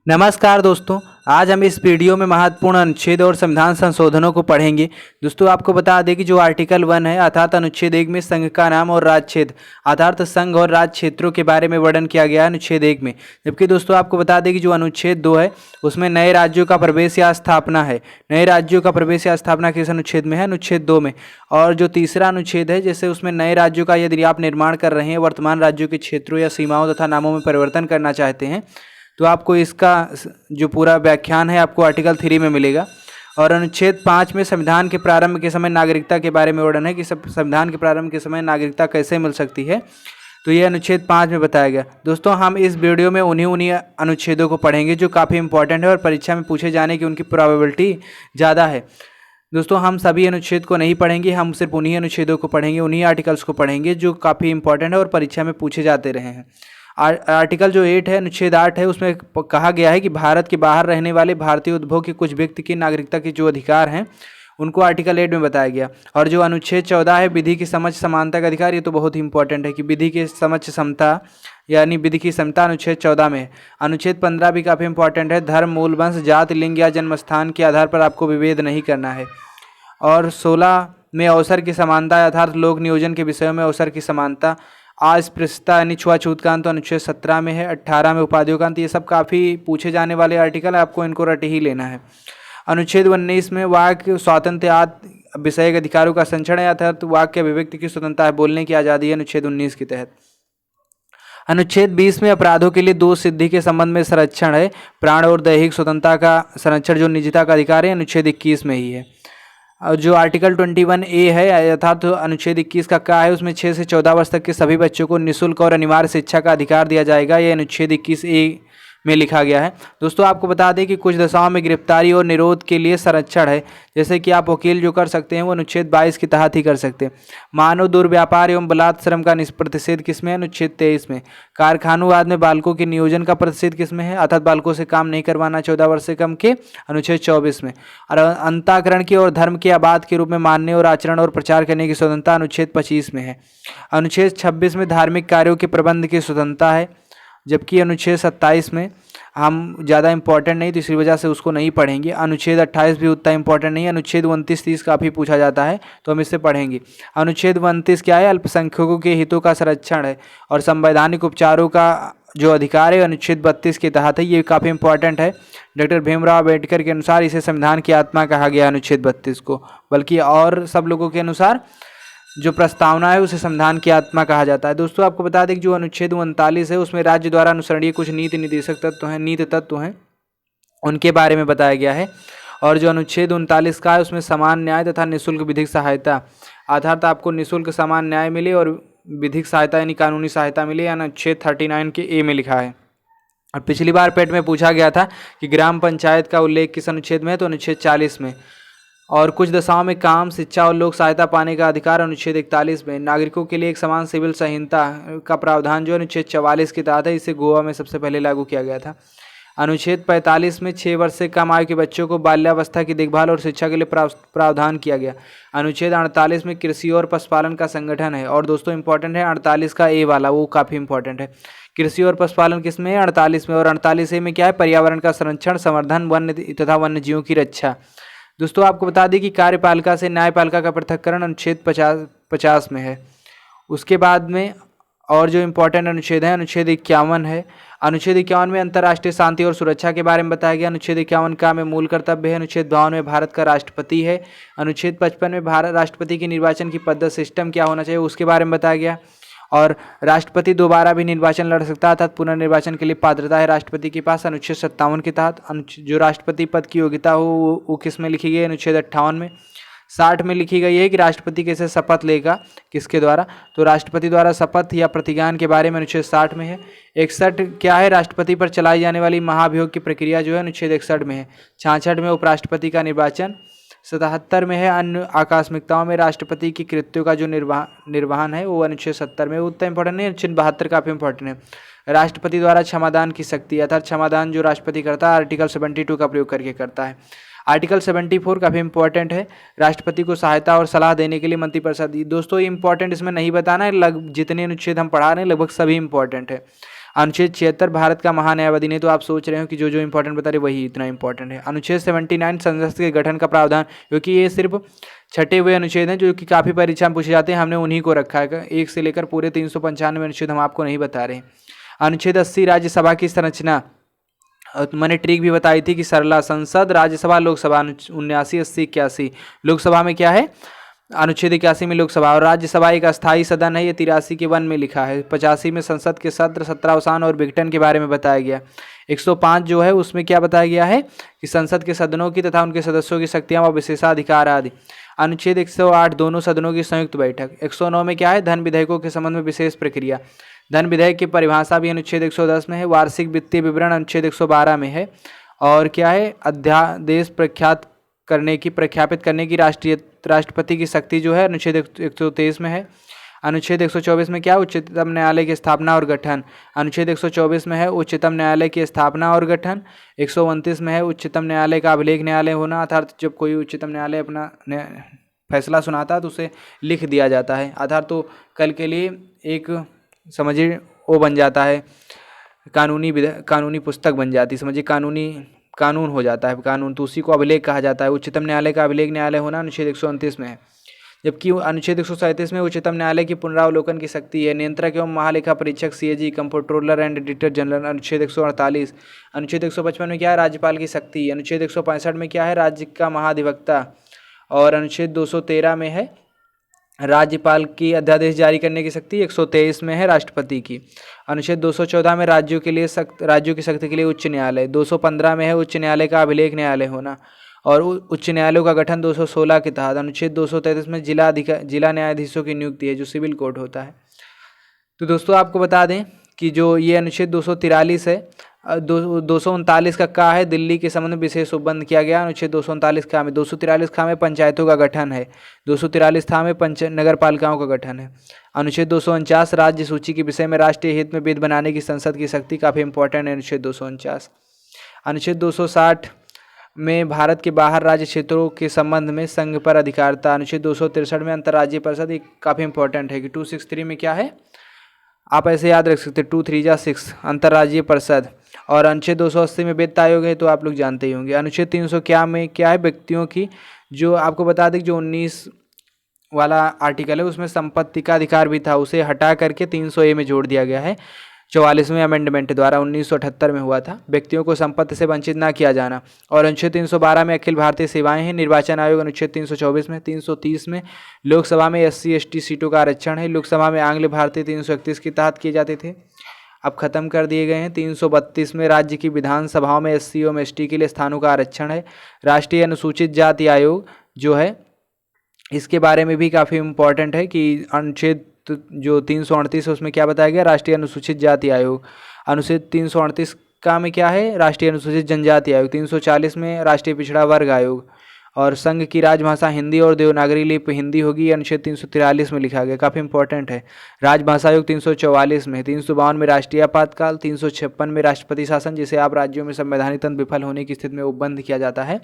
नमस्कार दोस्तों। आज हम इस वीडियो में महत्वपूर्ण अनुच्छेद और संविधान संशोधनों को पढ़ेंगे। दोस्तों आपको बता दें कि जो आर्टिकल 1 है अर्थात अनुच्छेद 1 में संघ का नाम और राज्य क्षेत्र अर्थात संघ और राज्य क्षेत्रों के बारे में वर्णन किया गया है अनुच्छेद 1 में। जबकि दोस्तों आपको बता दें कि जो अनुच्छेद 2 है उसमें नए राज्यों का प्रवेश या स्थापना है। नए राज्यों का प्रवेश या स्थापना किस अनुच्छेद में है? अनुच्छेद 2 में। और जो तीसरा अनुच्छेद है जैसे उसमें नए राज्यों का यदि आप निर्माण कर रहे हैं, वर्तमान राज्यों के क्षेत्रों या सीमाओं तथा नामों में परिवर्तन करना चाहते हैं तो आपको इसका जो पूरा व्याख्यान है आपको आर्टिकल 3 में मिलेगा। और अनुच्छेद 5 में संविधान के प्रारंभ के समय नागरिकता के बारे में वर्णन है कि संविधान के प्रारंभ के समय नागरिकता कैसे मिल सकती है, तो ये अनुच्छेद 5 में बताया गया। दोस्तों हम इस वीडियो में उन्हीं अनुच्छेदों को पढ़ेंगे जो काफ़ी इंपॉर्टेंट है और परीक्षा में पूछे जाने की उनकी प्रोबेबिलिटी ज़्यादा है। दोस्तों हम सभी अनुच्छेद को नहीं पढ़ेंगे, हम सिर्फ उन्हीं अनुच्छेदों को पढ़ेंगे, उन्हीं आर्टिकल्स को पढ़ेंगे जो काफ़ी इंपॉर्टेंट है और परीक्षा में पूछे जाते रहे हैं। आर्टिकल जो 8 है, अनुच्छेद 8 है, उसमें कहा गया है कि भारत के बाहर रहने वाले भारतीय उद्भव के कुछ व्यक्ति की नागरिकता के जो अधिकार हैं उनको आर्टिकल 8 में बताया गया। और जो अनुच्छेद 14 है, विधि की समझ समानता का अधिकार, ये तो बहुत ही इंपॉर्टेंट है कि विधि की समझ समता यानी विधि की समता अनुच्छेद 14 में है। अनुच्छेद 15 भी काफ़ी इंपॉर्टेंट है, धर्म, मूल वंश, जाति, लिंग या जन्म स्थान के आधार पर आपको विभेद नहीं करना है। और 16 में अवसर की समानता अर्थात लोक नियोजन के विषयों में अवसर की समानता। अस्पृश्यता यानी छुआछूत का अंत तो अनुच्छेद 17 में है। 18 में उपाधियों का अंत। ये सब काफ़ी पूछे जाने वाले आर्टिकल है, आपको इनको रट ही लेना है। अनुच्छेद 19 में वाक्य स्वातंत्र्य विषयक अधिकारों का संरक्षण है अर्थात वाक्य अभिव्यक्ति की स्वतंत्रता है, बोलने की आज़ादी है अनुच्छेद 19 के तहत। अनुच्छेद 20 में अपराधों के लिए दोष सिद्धि के संबंध में संरक्षण है, प्राण और दैहिक स्वतंत्रता का संरक्षण जो निजता का अधिकार है अनुच्छेद 21 में ही है। और जो आर्टिकल 21A है अर्थात अनुच्छेद 21 का क्या है, उसमें 6 से 14 वर्ष तक के सभी बच्चों को निःशुल्क और अनिवार्य शिक्षा का अधिकार दिया जाएगा, यह अनुच्छेद 21A में लिखा गया है। दोस्तों आपको बता दें कि कुछ दशाओं में गिरफ्तारी और निरोध के लिए संरक्षण है, जैसे कि आप वकील जो कर सकते हैं वो अनुच्छेद 22 के तहत ही कर सकते हैं। मानव दुर्व्यापार एवं बलात् श्रम का प्रतिषेध किसमें है? अनुच्छेद 23 में। कारखानोवाद में बालकों के नियोजन का प्रतिषेध किसमें है? अर्थात बालकों से काम नहीं करवाना 14 वर्ष से कम के, अनुच्छेद 24 में। और अंतःकरण की और धर्म के आबाद के रूप में मानने और आचरण और प्रचार करने की स्वतंत्रता अनुच्छेद 25 में है। अनुच्छेद 26 में धार्मिक कार्यों के प्रबंध की स्वतंत्रता है, जबकि अनुच्छेद 27 में हम ज़्यादा इंपॉर्टेंट नहीं तो इसी वजह से उसको नहीं पढ़ेंगे। अनुच्छेद 28 भी उतना इंपॉर्टेंट नहीं है। अनुच्छेद 29-30 काफ़ी पूछा जाता है तो हम इससे पढ़ेंगे। अनुच्छेद 29 क्या है? अल्पसंख्यकों के हितों का संरक्षण है और संवैधानिक उपचारों का जो अधिकार है अनुच्छेद 32 के तहत है, ये काफ़ी इंपॉर्टेंट है। डॉक्टर भीमराव अम्बेडकर के अनुसार इसे संविधान की आत्मा कहा गया अनुच्छेद 32 को, बल्कि और सब लोगों के अनुसार जो प्रस्तावना है उसे संविधान की आत्मा कहा जाता है। दोस्तों आपको बता दें कि जो अनुच्छेद 39 है उसमें राज्य द्वारा अनुसरणीय कुछ नीति निर्देशक तत्व हैं, नीति तत्व हैं, उनके बारे में बताया गया है। और जो अनुच्छेद 39 का है उसमें समान न्याय तथा निःशुल्क विधिक सहायता अर्थात आपको निःशुल्क समान न्याय मिले और विधिक सहायता यानी कानूनी सहायता मिले, यानी अनुच्छेद 39 के ए में लिखा है। और पिछली बार पेट में पूछा गया था कि ग्राम पंचायत का उल्लेख किस अनुच्छेद में है, तो अनुच्छेद 40 में। और कुछ दशाओं में काम, शिक्षा और लोक सहायता पाने का अधिकार अनुच्छेद 41 में। नागरिकों के लिए एक समान सिविल संहिता का प्रावधान जो अनुच्छेद 44 के तहत है, इसे गोवा में सबसे पहले लागू किया गया था। अनुच्छेद 45 में 6 वर्ष से कम आयु के बच्चों को बाल्यावस्था की देखभाल और शिक्षा के लिए प्रावधान किया गया। अनुच्छेद 48 में कृषि और पशुपालन का संगठन है। और दोस्तों इंपॉर्टेंट है 48 का ए वाला, वो काफ़ी इंपॉर्टेंट है। कृषि और पशुपालन किस में है? 48 में। और 48A में क्या है? पर्यावरण का संरक्षण, संवर्धन, वन्य तथा वन्य जीवों की रक्षा। दोस्तों आपको बता दें कि कार्यपालिका से न्यायपालिका का पृथक्करण अनुच्छेद 50 में है। उसके बाद में और जो इम्पोर्टेंट अनुच्छेद है अनुच्छेद 51 है। अनुच्छेद 51 में अंतर्राष्ट्रीय शांति और सुरक्षा के बारे में बताया गया। अनुच्छेद 51 का में मूल कर्तव्य है। अनुच्छेद 52 में भारत का राष्ट्रपति है। अनुच्छेद 55 में भारत राष्ट्रपति के निर्वाचन की पद्धति सिस्टम क्या होना चाहिए उसके बारे में बताया गया। और राष्ट्रपति दोबारा भी निर्वाचन लड़ सकता है अर्थात पुनर्निर्वाचन के लिए पात्रता है राष्ट्रपति के पास अनुच्छेद 57 के तहत। जो राष्ट्रपति पद की योग्यता हो वो किस में लिखी गई है? अनुच्छेद 58 में। 60 में लिखी गई है कि राष्ट्रपति कैसे शपथ लेगा, किसके द्वारा, तो राष्ट्रपति द्वारा शपथ या प्रतिज्ञान के बारे में अनुच्छेद 60 में है। 61 क्या है? राष्ट्रपति पर चलाई जाने वाली महाभियोग की प्रक्रिया जो है अनुच्छेद 61 में है। 66 में उपराष्ट्रपति का निर्वाचन। 77 में है अन्य आकस्मिकताओं में राष्ट्रपति की कृत्यों का जो निर्वहन है वो अनुच्छेद 70 में। उतना इंपॉर्टेंट नहीं, अनुच्छेद 72 काफ़ी इंपॉर्टेंट है। राष्ट्रपति द्वारा क्षमादान की शक्ति अर्थात क्षमादान जो राष्ट्रपति करता है आर्टिकल 72 का प्रयोग करके करता है। आर्टिकल 74 काफ़ी इंपॉर्टेंट है, राष्ट्रपति को सहायता और सलाह देने के लिए मंत्रिपरिषद। दोस्तों ये इंपॉर्टेंट इसमें नहीं बताना है, जितने अनुच्छेद हम पढ़ा रहे हैं लगभग सभी इंपॉर्टेंट है। अनुच्छेद 76 भारत का महान्यायवादी। नहीं तो आप सोच रहे हो कि जो जो इंपॉर्टेंट बता रहे वही इतना इंपॉर्टेंट है। अनुच्छेद 79 संसद के गठन का प्रावधान, क्योंकि ये सिर्फ छटे हुए अनुच्छेद हैं जो कि काफ़ी परीक्षा में पूछे जाते हैं, हमने उन्हीं को रखा है, एक से लेकर पूरे 395 अनुच्छेद हम आपको नहीं बता रहे हैं। अनुच्छेद 80 राज्यसभा की संरचना, मैंने ट्रिक भी बताई थी कि सरला संसद राज्यसभा लोकसभा 79 80 81। लोकसभा में क्या है, अनुच्छेद 81 में लोकसभा, और राज्यसभा एक अस्थायी सदन है, ये 83 के 1 में लिखा है। 85 में संसद के सत्र, सत्रावसान और विघटन के बारे में बताया गया। 105 जो है उसमें क्या बताया गया है कि संसद के सदनों की तथा उनके सदस्यों की शक्तियाँ व विशेषाधिकार आदि। अनुच्छेद 108 दोनों सदनों की संयुक्त बैठक। 109 में क्या है, धन विधेयकों के संबंध में विशेष प्रक्रिया। धन विधेयक की परिभाषा भी अनुच्छेद 110 में है। वार्षिक वित्तीय विवरण अनुच्छेद 112 में है। और क्या है, अध्यादेश प्रख्यापित करने की राष्ट्रपति की शक्ति जो है अनुच्छेद 123 में है। अनुच्छेद 124 में क्या, उच्चतम न्यायालय की स्थापना और गठन। अनुच्छेद 124 में है उच्चतम न्यायालय की स्थापना और गठन। 129 में है उच्चतम न्यायालय का अभिलेख न्यायालय होना, अर्थात जब कोई उच्चतम न्यायालय अपना फैसला सुनाता है तो उसे लिख दिया जाता है, आधार तो कल के लिए एक समझिए वो बन जाता है, कानूनी पुस्तक बन जाती है, समझिए कानून हो जाता है कानून, तो उसी को अभिलेख कहा जाता है। उच्चतम न्यायालय का अभिलेख न्यायालय होना अनुच्छेद 129 में है। जबकि अनुच्छेद 137 में उच्चतम न्यायालय की पुनरावलोकन की शक्ति है। नियंत्रक एवं महालेखा परीक्षक CAG comptroller and editor general अनुच्छेद 148। अनुच्छेद 155 में क्या है, राज्यपाल की शक्ति। अनुच्छेद 165 में क्या है, राज्य का महाधिवक्ता। और अनुच्छेद 213 में है राज्यपाल की अध्यादेश जारी करने की शक्ति। 123 में है राष्ट्रपति की। अनुच्छेद 214 में राज्यों की शक्ति के लिए उच्च न्यायालय। 215 में है उच्च न्यायालय का अभिलेख न्यायालय होना और उच्च न्यायालयों का गठन 216 के तहत। अनुच्छेद 233 में जिला न्यायाधीशों की नियुक्ति है जो सिविल कोर्ट होता है। तो दोस्तों आपको बता दें कि जो ये अनुच्छेद 243 है, 239 का है, दिल्ली के संबंध में विशेष उपबंध किया गया। अनुच्छेद 239 का में 243 में पंचायतों का गठन है। 243 में नगर पालिकाओं का गठन है। अनुच्छेद 249 राज्य सूची के विषय में राष्ट्रीय हित में विध बनाने की संसद की शक्ति, काफ़ी इंपॉर्टेंट है अनुच्छेद 249। अनुच्छेद 260 में भारत के बाहर राज्य क्षेत्रों के संबंध में संघ पर अधिकारिता। अनुच्छेद 263 में अंतर्राज्यीय परिषद, एक काफ़ी इंपॉर्टेंट है कि 263 में क्या है, आप ऐसे याद रख सकते 2 3 जा 6 अंतर्राज्यीय परिषद। और अनुच्छेद 280 में वित्त आयोग है, तो आप लोग जानते ही होंगे। अनुच्छेद 300 क्या में क्या है, व्यक्तियों की, जो आपको बता दें जो 19 वाला आर्टिकल है उसमें संपत्ति का अधिकार भी था, उसे हटा करके 300A में जोड़ दिया गया है 44वें अमेंडमेंट द्वारा, 1978 में हुआ था। व्यक्तियों को संपत्ति से वंचित ना किया जाना। और अनुच्छेद 312 में अखिल भारतीय सेवाएं हैं। निर्वाचन आयोग अनुच्छेद 324 में। 330 में लोकसभा में SC ST सीटों का आरक्षण है। लोकसभा में आंग्ल भारतीय 331 के तहत किए जाते थे, अब खत्म कर दिए गए हैं। 332 में राज्य की विधानसभाओं में SC एवं ST के लिए स्थानों का आरक्षण है। राष्ट्रीय अनुसूचित जाति आयोग जो है, इसके बारे में भी काफ़ी इम्पोर्टेंट है कि अनुच्छेद जो 338 है उसमें क्या बताया गया, राष्ट्रीय अनुसूचित जाति आयोग। अनुच्छेद 338 का में क्या है, राष्ट्रीय अनुसूचित जनजाति आयोग। 340 में राष्ट्रीय पिछड़ा वर्ग आयोग। और संघ की राजभाषा हिंदी और देवनागरी लिपि हिंदी होगी, अनुच्छेद 343 में लिखा गया, काफ़ी इंपॉर्टेंट है। राजभाषा आयोग 344 में। 352 में राष्ट्रीय आपातकाल। 356 में राष्ट्रपति शासन, जिसे आप राज्यों में संवैधानिक तंत्र विफल होने की स्थिति में उपबंध किया जाता है।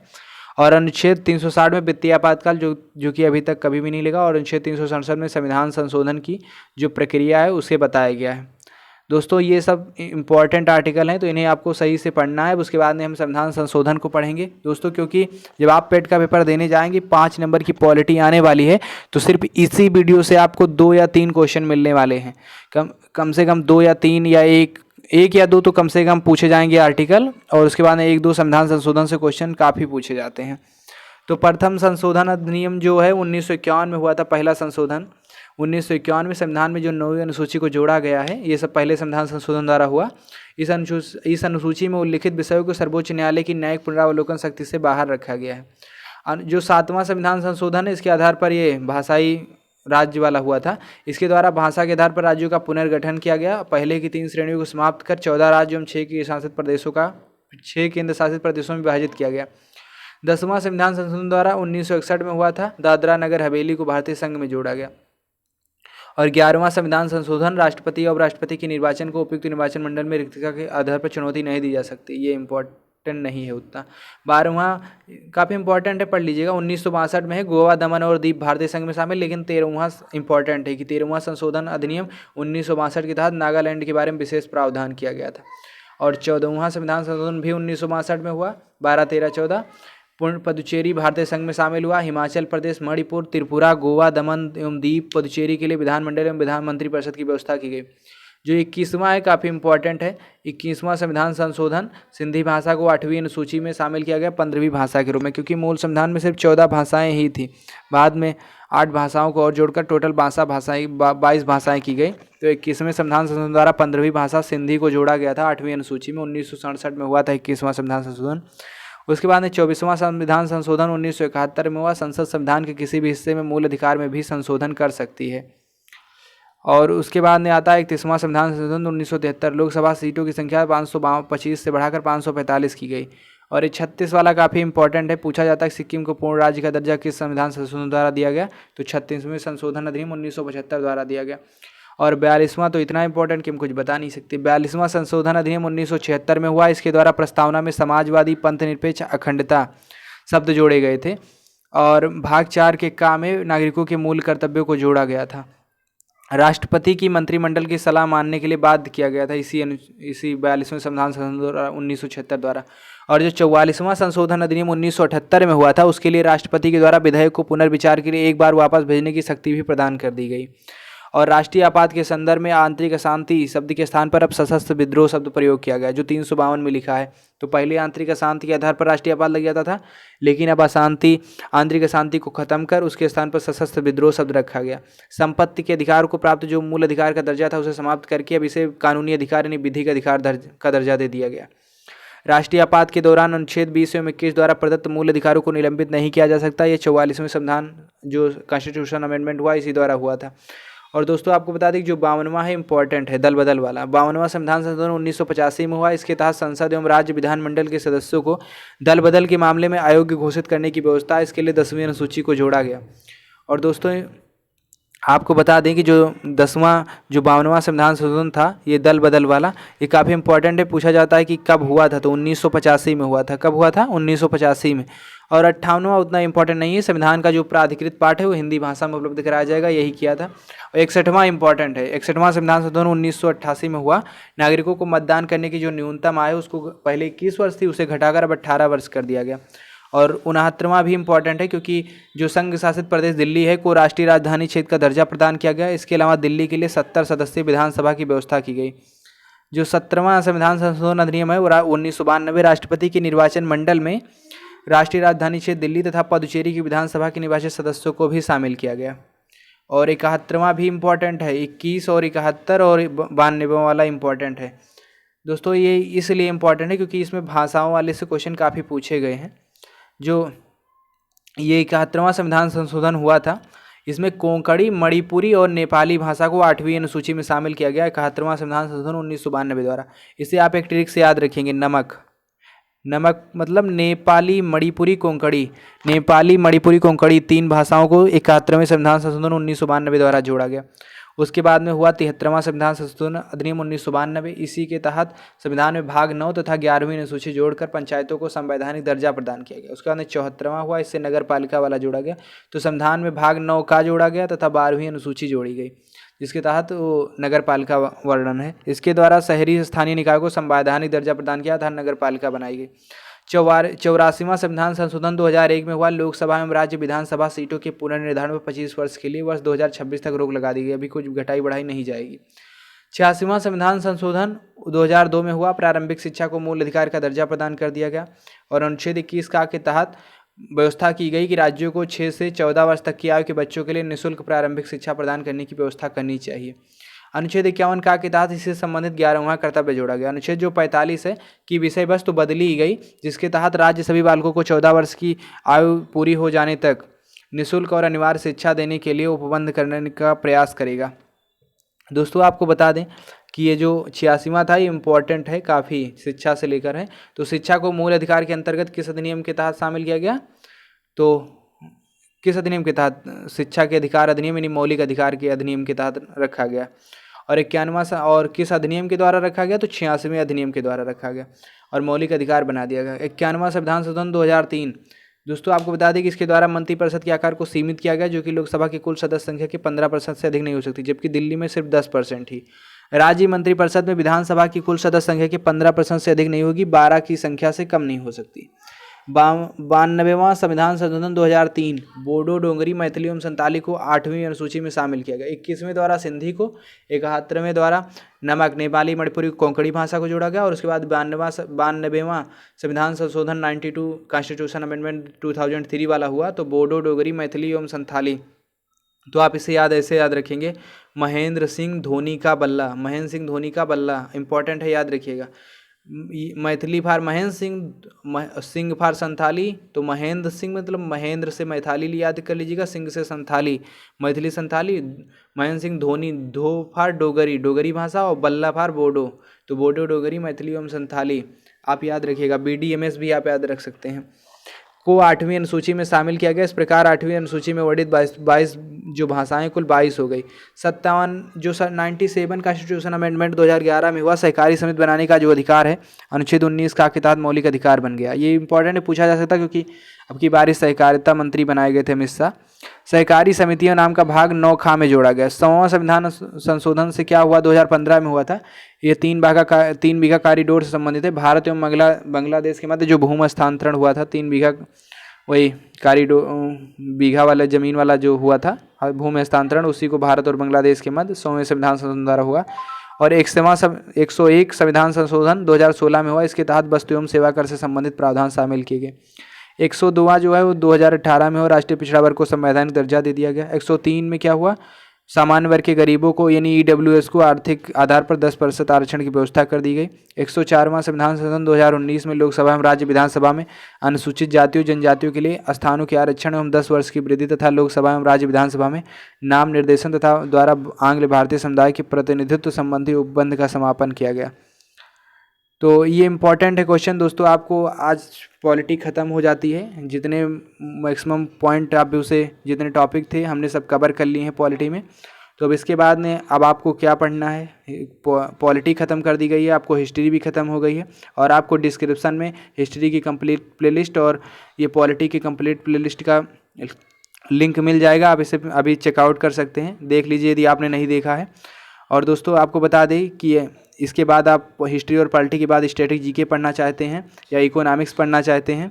और अनुच्छेद 360 में वित्तीय आपातकाल, जो कि अभी तक कभी भी नहीं लगा। और अनुच्छेद 367 में संविधान संशोधन की जो प्रक्रिया है उसे बताया गया है। दोस्तों ये सब इम्पॉर्टेंट आर्टिकल हैं, तो इन्हें आपको सही से पढ़ना है। उसके बाद में हम संविधान संशोधन को पढ़ेंगे दोस्तों, क्योंकि जब आप पेट का पेपर देने जाएंगे 5 नंबर की पॉलिटी आने वाली है, तो सिर्फ इसी वीडियो से आपको 2 या 3 क्वेश्चन मिलने वाले हैं। कम से कम 2 या 3 या एक या 2 तो कम से कम पूछे जाएंगे आर्टिकल, और उसके बाद में 1-2 संविधान संशोधन से क्वेश्चन काफ़ी पूछे जाते हैं। तो प्रथम संशोधन अधिनियम जो है 1951 में हुआ था, पहला संशोधन 1951 में संविधान में जो 9वीं अनुसूची को जोड़ा गया है, ये सब पहले संविधान संशोधन द्वारा हुआ। इस अनुसूची में उल्लिखित विषयों को सर्वोच्च न्यायालय की न्यायिक पुनरावलोकन शक्ति से बाहर रखा गया है। जो 7वां संविधान संशोधन है, इसके आधार पर ये भाषाई राज्य वाला हुआ था। इसके द्वारा भाषा के आधार पर राज्यों का पुनर्गठन किया गया। पहले की 3 श्रेणियों को समाप्त कर 14 राज्यों एवं 6 केंद्र शासित प्रदेशों में विभाजित किया गया। 10वां संविधान संशोधन द्वारा 1961 में हुआ था, दादरा नगर हवेली को भारतीय संघ में जोड़ा गया। और 11वां संविधान संशोधन, राष्ट्रपति और उपराष्ट्रपति के निर्वाचन को उपयुक्त निर्वाचन मंडल में रिक्तता के आधार पर चुनौती नहीं दी जा सकती, ये नहीं है उतना। 12वां काफ़ी इंपॉर्टेंट है, पढ़ लीजिएगा। 1962 में है, गोवा, दमन और दीव भारतीय संघ में शामिल। लेकिन 13वां इंपॉर्टेंट है कि 13वां संशोधन अधिनियम 1962 के तहत नागालैंड के बारे में विशेष प्रावधान किया गया था। और 14वां संविधान संशोधन भी 1962 में हुआ, 12, 13, 14। पूर्ण पुदुचेरी भारतीय संघ में शामिल हुआ। हिमाचल प्रदेश, मणिपुर, त्रिपुरा, गोवा, दमन एवं दीव पुदुचेरी के लिए विधानमंडल एवं विधान मंत्री परिषद की व्यवस्था की गई। जो 21वां है काफ़ी इंपॉर्टेंट है। 21वां संविधान संशोधन, सिंधी भाषा को 8वीं अनुसूची में शामिल किया गया 15वीं भाषा के रूप में, क्योंकि मूल संविधान में सिर्फ 14 भाषाएं ही थी। बाद में 8 भाषाओं को और जोड़कर टोटल 22 भाषाएं की गई। तो 21वें संविधान संशोधन द्वारा 15वीं भाषा सिंधी को जोड़ा गया था 8वीं अनुसूची में। 1967 में हुआ था 21वां संविधान संशोधन। उसके बाद में 24वां संविधान संशोधन 1971 में हुआ। संसद संविधान के किसी भी हिस्से में मूल अधिकार में भी संशोधन कर सकती है। और उसके बाद में आता है 31वां संविधान संशोधन 1973। लोकसभा सीटों की संख्या 525 से बढ़ाकर 545 की गई। और ये 36 वाला काफ़ी इंपॉर्टेंट है, पूछा जाता है सिक्किम को पूर्ण राज्य का दर्जा किस संविधान संशोधन द्वारा दिया गया, तो 36वें संशोधन अधिनियम 1975 द्वारा दिया गया। और 42वां तो इतना इंपॉर्टेंट कि हम कुछ बता नहीं सकते। 42वां संशोधन अधिनियम 1976 में हुआ। इसके द्वारा प्रस्तावना में समाजवादी, पंथ निरपेक्ष, अखंडता शब्द जोड़े गए थे। और भाग 4 के का में नागरिकों के मूल कर्तव्यों को जोड़ा गया था। राष्ट्रपति की मंत्रिमंडल की सलाह मानने के लिए बाध्य किया गया था इसी 42वें संविधान संशोधन 1976 द्वारा। और जो 44वां संशोधन अधिनियम 1978 में हुआ था, उसके लिए राष्ट्रपति के द्वारा विधेयक को पुनर्विचार के लिए एक बार वापस भेजने की शक्ति भी प्रदान कर दी गई। और राष्ट्रीय आपात के संदर्भ में आंतरिक अशांति शब्द के स्थान पर अब सशस्त्र विद्रोह शब्द प्रयोग किया गया, जो 352 में लिखा है। तो पहले आंतरिक अशांति के आधार पर राष्ट्रीय आपात लग जाता था, लेकिन अब आंतरिक अशांति को खत्म कर उसके स्थान पर सशस्त्र विद्रोह शब्द रखा गया। संपत्ति के अधिकार को प्राप्त जो मूल अधिकार का दर्जा था उसे समाप्त करके अब इसे कानूनी अधिकार यानी विधिक अधिकार का दर्जा दे दिया गया। राष्ट्रीय आपात के दौरान अनुच्छेद 20 एवं 21 द्वारा प्रदत्त मूल अधिकारों को निलंबित नहीं किया जा सकता। ये 44वें संविधान जो कॉन्स्टिट्यूशन अमेंडमेंट हुआ इसी द्वारा हुआ था। और दोस्तों आपको बता दें कि जो 52वां है इंपॉर्टेंट है, दल बदल वाला। 52वां संविधान संशोधन 1985 में हुआ। इसके तहत संसद एवं राज्य विधानमंडल के सदस्यों को दल बदल के मामले में अयोग्य घोषित करने की व्यवस्था, इसके लिए 10वीं अनुसूची को जोड़ा गया। और दोस्तों आपको बता दें कि जो 52वां संविधान संशोधन था ये दल बदल वाला, ये काफ़ी इंपॉर्टेंट है। पूछा जाता है कि कब हुआ था, तो 1985 में हुआ था। कब हुआ था? 1985 में। और 58वां उतना इंपॉर्टेंट नहीं है। संविधान का जो प्राधिकृत पाठ है वो हिंदी भाषा में उपलब्ध कराया जाएगा, यही किया था। और 61वां इंपॉर्टेंट है। 61वां संविधान संशोधन 1988 में हुआ। नागरिकों को मतदान करने की जो न्यूनतम आयु उसको पहले 21 वर्ष थी, उसे घटाकर अब 18 वर्ष कर दिया गया। और 69वां भी इंपॉर्टेंट है, क्योंकि जो संघ शासित प्रदेश दिल्ली है को राष्ट्रीय राजधानी क्षेत्र का दर्जा प्रदान किया गया। इसके अलावा दिल्ली के लिए 70 सदस्यीय विधानसभा की व्यवस्था की गई। जो 17वां संविधान संशोधन अधिनियम है वो 1992 राष्ट्रपति के निर्वाचन मंडल में राष्ट्रीय राजधानी क्षेत्र दिल्ली तथा पुदुचेरी की विधानसभा के निर्वाचित सदस्यों को भी शामिल किया गया। और 71वां भी इम्पॉर्टेंट है। 21 और 71 और 92वां वाला इम्पॉर्टेंट है। दोस्तों ये इसलिए इम्पॉर्टेंट है क्योंकि इसमें भाषाओं वाले से क्वेश्चन काफ़ी पूछे गए हैं। जो ये 71वां संविधान संशोधन हुआ था, इसमें कोंकणी, मणिपुरी और नेपाली भाषा को 8वीं अनुसूची में शामिल किया गया। 71वां संविधान संशोधन 1992 द्वारा। इसे आप एक ट्रिक से याद रखेंगे, नमक मतलब नेपाली, मणिपुरी, कोंकणी। नेपाली, मणिपुरी, कोंकणी 3 भाषाओं को 71वें संविधान संशोधन 1992 द्वारा जोड़ा गया। उसके बाद में हुआ 73वां संविधान संशोधन अधिनियम 1992। इसी के तहत संविधान में भाग 9 तथा 11वीं अनुसूची जोड़कर पंचायतों को संवैधानिक दर्जा प्रदान किया गया। उसके बाद में 74वां हुआ, इससे नगर पालिका वाला जोड़ा गया। तो संविधान में भाग 9 का जोड़ा गया तथा 12वीं अनुसूची जोड़ी गई, जिसके तहत वो नगर पालिका वर्णन है। इसके द्वारा शहरी स्थानीय निकाय को संवैधानिक दर्जा प्रदान किया तथा नगर पालिका बनाई गई। 84वां संविधान संशोधन 2001 में हुआ। लोकसभा एवं राज्य विधानसभा सीटों के पुनर्निर्धारण पर 25 वर्ष के लिए वर्ष 2026 तक रोक लगा दी गई। अभी कुछ घटाई बढ़ाई नहीं जाएगी। 86वां संविधान संशोधन 2002 में हुआ। प्रारंभिक शिक्षा को मूल अधिकार का दर्जा प्रदान कर दिया गया। और अनुच्छेद 21 का के तहत व्यवस्था की गई कि राज्यों को 6 से 14 वर्ष तक की आयु के बच्चों के लिए निःशुल्क प्रारंभिक शिक्षा प्रदान करने की व्यवस्था करनी चाहिए। अनुच्छेद 51 का के तहत इससे संबंधित 11वां कर्तव्य जोड़ा गया। अनुच्छेद जो 45 है की विषय वस्तु बदली गई, जिसके तहत राज्य सभी बालकों को 14 वर्ष की आयु पूरी हो जाने तक निःशुल्क और अनिवार्य शिक्षा देने के लिए उपबंध करने का प्रयास करेगा। दोस्तों आपको बता दें कि ये जो 86वां था ये इम्पोर्टेंट है काफ़ी, शिक्षा से लेकर है। तो शिक्षा को मूल अधिकार के अंतर्गत किस अधिनियम के तहत शामिल किया गया? तो किस अधिनियम के तहत? शिक्षा के अधिकार अधिनियम यानी मौलिक अधिकार के अधिनियम के तहत रखा गया। और 91वां और किस अधिनियम के द्वारा रखा गया, तो 86वें अधिनियम के द्वारा रखा गया और मौलिक अधिकार बना दिया गया। 91वां संविधान संशोधन 2003। दोस्तों आपको बता दें कि इसके द्वारा मंत्रिपरिषद के आकार को सीमित किया गया, जो कि लोकसभा की कुल सदस्य संख्या के 15% से अधिक नहीं हो सकती, जबकि दिल्ली में सिर्फ 10% ही। राज्य मंत्रिपरिषद में विधानसभा की कुल सदस्य संख्या के 15% से अधिक नहीं होगी, 12 की संख्या से कम नहीं हो सकती। 92वां संविधान संशोधन 2003। बोडो, डोगरी, मैथिली एवं संताली को 8वीं अनुसूची में शामिल किया गया। 21वें द्वारा सिंधी को, 71वें द्वारा नमक, नेपाली, मणिपुरी, कोंकणी भाषा को जोड़ा गया और उसके बाद 92वां संविधान संशोधन 92 कॉन्स्टिट्यूशन अमेंडमेंट 2003 वाला हुआ, तो बोडो, डोगरी, मैथिली एवं संथाली, तो आप इसे ऐसे याद रखेंगे, महेंद्र सिंह धोनी का बल्ला, महेंद्र सिंह धोनी का बल्ला इंपॉर्टेंट है, याद रखिएगा। मैथिली फार महेंद्र सिंह फार संथाली, तो महेंद्र सिंह मतलब महेंद्र से मैथाली याद कर लीजिएगा, सिंह से संथाली, मैथिली संथाली। महेंद्र सिंह धोनी, धो फार डोगरी, डोगरी भाषा, और बल्ला फार बोडो, तो बोडो, डोगरी, मैथिली एवं संथाली आप याद रखिएगा। BDMS भी आप याद रख सकते हैं, को 8वीं अनुसूची में शामिल किया गया। इस प्रकार 8वीं अनुसूची में वर्णित 22 जो भाषाएं कुल 22 हो गई। 57 जो 97 कॉन्स्टिट्यूशन अमेंडमेंट 2011 में हुआ, सहकारी समिति बनाने का जो अधिकार है अनुच्छेद 19 का के तहत मौलिक अधिकार बन गया। ये इंपॉर्टेंट है, पूछा जा सकता है, क्योंकि अब की बार सहकारिता मंत्री बनाए गए थे अमित शाह। सहकारी समितियों नाम का भाग 9 खा में जोड़ा गया। 100वां संविधान संशोधन से क्या हुआ, 2015 में हुआ था। ये 3 बीघा कॉरिडोर से संबंधित है। भारत एवं बांग्लादेश के मध्य जो भूमि हस्तांतरण हुआ था, 3 बीघा, वही कॉरिडोर बीघा वाला जमीन वाला जो हुआ था भूमि हस्तांतरण, उसी को भारत और बांग्लादेश के मध्य 100वें संविधान संशोधन द्वारा हुआ। और 101 संविधान संशोधन 2016 में हुआ। इसके तहत वस्तु एवं सेवा कर से संबंधित प्रावधान शामिल किए गए। 102वां जो है वो 2018 में हो, राष्ट्रीय पिछड़ा वर्ग को संवैधानिक दर्जा दे दिया गया। 103 में क्या हुआ, सामान्य वर्ग के गरीबों को यानी EWS को आर्थिक आधार पर 10% आरक्षण की व्यवस्था कर दी गई। 104वां संविधान संशोधन 2019 में लोकसभा एवं राज्य विधानसभा में अनुसूचित जातियों जनजातियों के लिए स्थानों के आरक्षण एवं 10 वर्ष की वृद्धि तथा लोकसभा एवं राज्य विधानसभा में नाम निर्देशन तथा द्वारा आंग्ल भारतीय समुदाय के प्रतिनिधित्व संबंधी उपबंध का समापन किया गया। तो ये इंपॉर्टेंट है क्वेश्चन दोस्तों। आपको आज पॉलिटी ख़त्म हो जाती है, जितने मैक्सिमम पॉइंट आप उसे जितने टॉपिक थे हमने सब कवर कर लिए हैं पॉलिटी में। तो अब इसके बाद में अब आपको क्या पढ़ना है, पॉलिटी ख़त्म कर दी गई है, आपको हिस्ट्री भी ख़त्म हो गई है और आपको डिस्क्रिप्शन में हिस्ट्री की कंप्लीट प्लेलिस्ट और ये पॉलिटी की कंप्लीट प्लेलिस्ट का लिंक मिल जाएगा। आप इसे अभी चेकआउट कर सकते हैं, देख लीजिए यदि आपने नहीं देखा है। और दोस्तों आपको बता दें कि इसके बाद आप हिस्ट्री और पॉलिटी के बाद स्टैटिक जीके पढ़ना चाहते हैं या इकोनॉमिक्स पढ़ना चाहते हैं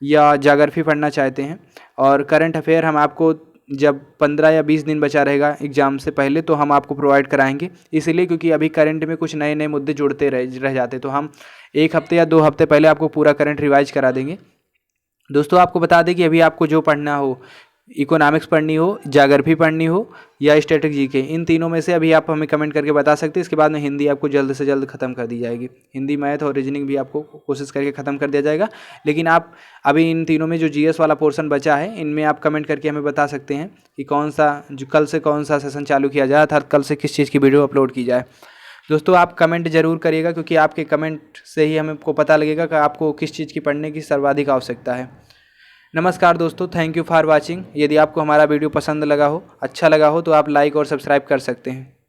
या ज्योग्राफी पढ़ना चाहते हैं और करंट अफेयर हम आपको जब 15 या 20 दिन बचा रहेगा एग्ज़ाम से पहले तो हम आपको प्रोवाइड कराएंगे। इसलिए क्योंकि अभी करंट में कुछ नए नए मुद्दे जुड़ते रह जाते, तो हम 1 हफ्ते या 2 हफ्ते पहले आपको पूरा करंट रिवाइज करा देंगे। दोस्तों आपको बता दें कि अभी आपको जो पढ़ना हो, इकोनॉमिक्स पढ़नी हो, ज्योग्राफी पढ़नी हो या स्टैटिक जीके, इन तीनों में से अभी आप हमें कमेंट करके बता सकते हैं। इसके बाद में हिंदी आपको जल्द से जल्द ख़त्म कर दी जाएगी। हिंदी, मैथ और रीजनिंग भी आपको कोशिश करके ख़त्म कर दिया जाएगा। लेकिन आप अभी इन तीनों में जो GS वाला पोर्शन बचा है, इनमें आप कमेंट करके हमें बता सकते हैं कि कौन सा जो कल से कौन सा सेशन चालू किया जाए, अर्थात कल से किस चीज़ की वीडियो अपलोड की जाए। दोस्तों आप कमेंट जरूर करिएगा, क्योंकि आपके कमेंट से ही हमको पता लगेगा कि आपको किस चीज़ की पढ़ने की सर्वाधिक आवश्यकता है। नमस्कार दोस्तों, थैंक यू फॉर वाचिंग। यदि आपको हमारा वीडियो पसंद लगा हो, अच्छा लगा हो, तो आप लाइक और सब्सक्राइब कर सकते हैं।